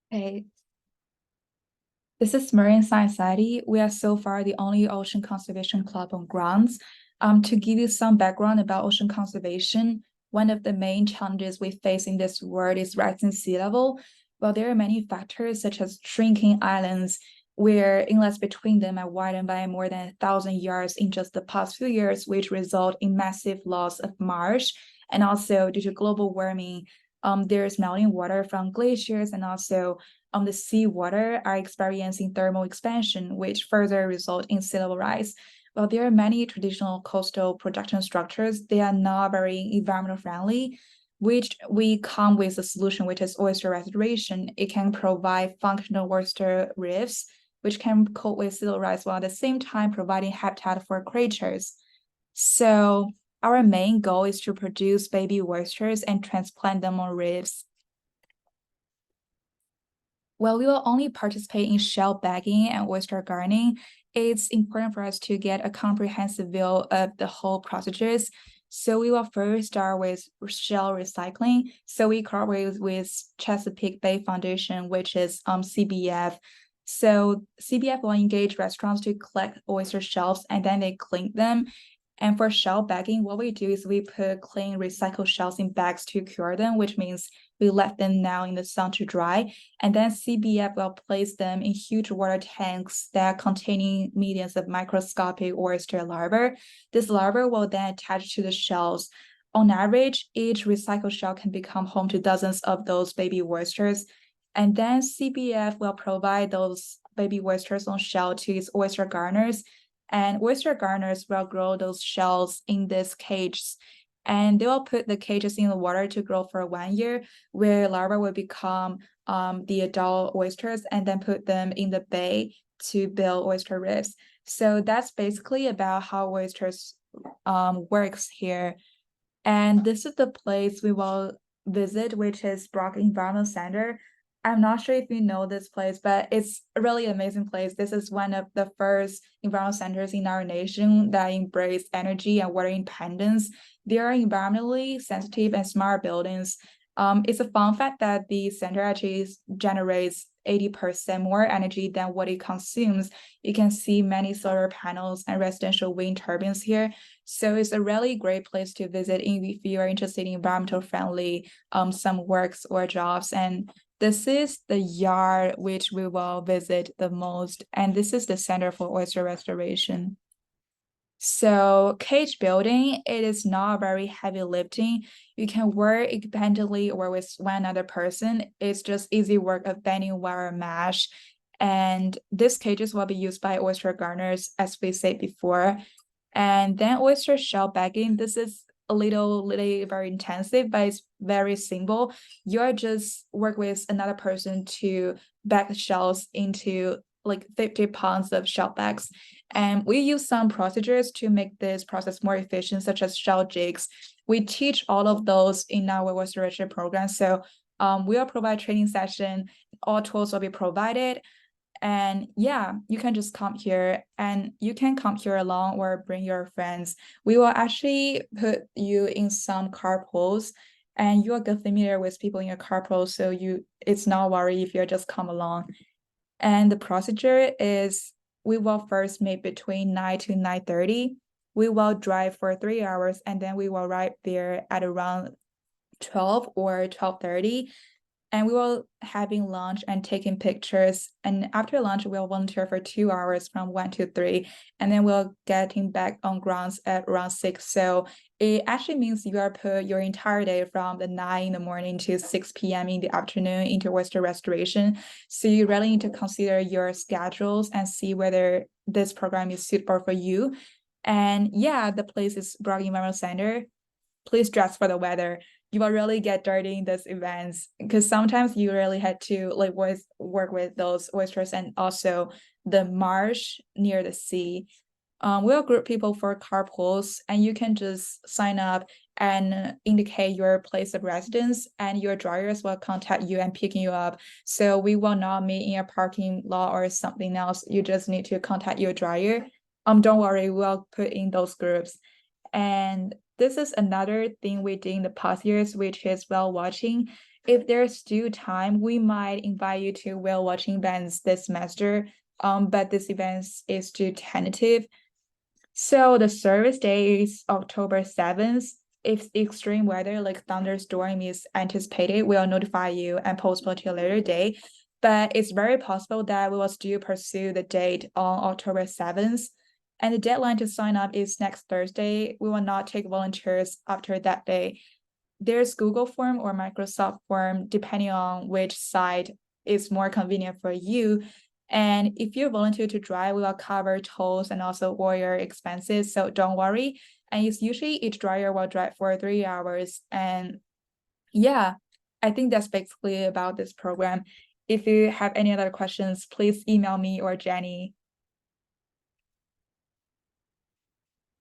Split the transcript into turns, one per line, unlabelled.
Hey, this is Marine Science Society. We are so far the only ocean conservation club on grounds. To give you some background about ocean conservation, one of the main challenges we face in this world is rising sea level. Well, there are many factors such as shrinking islands, where inlets between them are widened by more than 1,000 yards in just the past few years, which result in massive loss of marsh. And also due to global warming, there's melting water from glaciers and also the seawater are experiencing thermal expansion, which further result in sea level rise. While there are many traditional coastal protection structures, they are not very environmental friendly, which we come with a solution, which is oyster restoration. It can provide functional oyster reefs, which can cope with sea level rise while at the same time providing habitat for creatures. So our main goal is to produce baby oysters and transplant them on reefs. Well, we will only participate in shell bagging and oyster gardening. It's important for us to get a comprehensive view of the whole procedures. So we will first start with shell recycling. So we cooperate with Chesapeake Bay Foundation, which is CBF. So CBF will engage restaurants to collect oyster shells and then they clean them. And for shell bagging, what we do is we put clean recycled shells in bags to cure them, which means we let them now in the sun to dry. And then CBF will place them in huge water tanks that containing millions of microscopic oyster larvae. This larvae will then attach to the shells. On average, each recycled shell can become home to dozens of those baby oysters. And then CBF will provide those baby oysters on shell to its oyster gardeners, and oyster gardeners will grow those shells in these cages. And they will put the cages in the water to grow for 1 year, where larvae will become the adult oysters and then put them in the bay to build oyster reefs. So that's basically about how oysters works here. And this is the place we will visit, which is Brock Environmental Center. I'm not sure if you know this place, but it's a really amazing place. This is one of the first environmental centers in our nation that embrace energy and water independence. They are environmentally sensitive and smart buildings. It's a fun fact that the center actually generates 80% more energy than what it consumes. You can see many solar panels and residential wind turbines here. So it's a really great place to visit if you are interested in environmental friendly some works or jobs. And this is the yard which we will visit the most. And this is the Center for Oyster Restoration. So cage building, it is not very heavy lifting. You can work independently or with one other person. It's just easy work of bending wire mesh. And these cages will be used by oyster gardeners, as we said before. And then oyster shell bagging, this is a little very intensive, but it's very simple. You're just work with another person to bag the shells into like 50 pounds of shell bags. And we use some procedures to make this process more efficient, such as shell jigs. We teach all of those in our restoration program. So we will provide training session. All tools will be provided. And yeah, you can just come here and you can come here alone or bring your friends. We will actually put you in some carpools and you will get familiar with people in your carpool. So it's not worry if you just come along. And the procedure is we will first meet between 9 to 9:30. We will drive for 3 hours and then we will arrive there at around 12 or 12:30, and we will having lunch and taking pictures. And after lunch, we'll volunteer for 2 hours from 1 to 3, and then we'll getting back on grounds at around 6. So it actually means you are put your entire day from the 9 in the morning to 6 p.m. in the afternoon into oyster restoration. So you really need to consider your schedules and see whether this program is suitable for you. And yeah, the place is Broad Environmental Center. Please dress for the weather. You will really get dirty in those events because sometimes you really had to like work with those oysters and also the marsh near the sea. We'll group people for carpools and you can just sign up and indicate your place of residence, and your drivers will contact you and picking you up. So we will not meet in a parking lot or something else. You just need to contact your driver. Don't worry, we'll put in those groups. And this is another thing we did in the past years, which is whale watching. if there's still time, we might invite you to whale watching events this semester. But this event is still tentative. So the service day is October 7th. If extreme weather like thunderstorm is anticipated, we'll notify you and postpone to a later day. But it's very possible that we will still pursue the date on October 7th. And the deadline to sign up is next Thursday. We will not take volunteers after that day. There's Google form or Microsoft form, depending on which site is more convenient for you. And if you volunteer to drive, we will cover tolls and also all your expenses. So don't worry. And it's usually each driver will drive for 3 hours. And yeah, I think that's basically about this program. If you have any other questions, please email me or Jenny.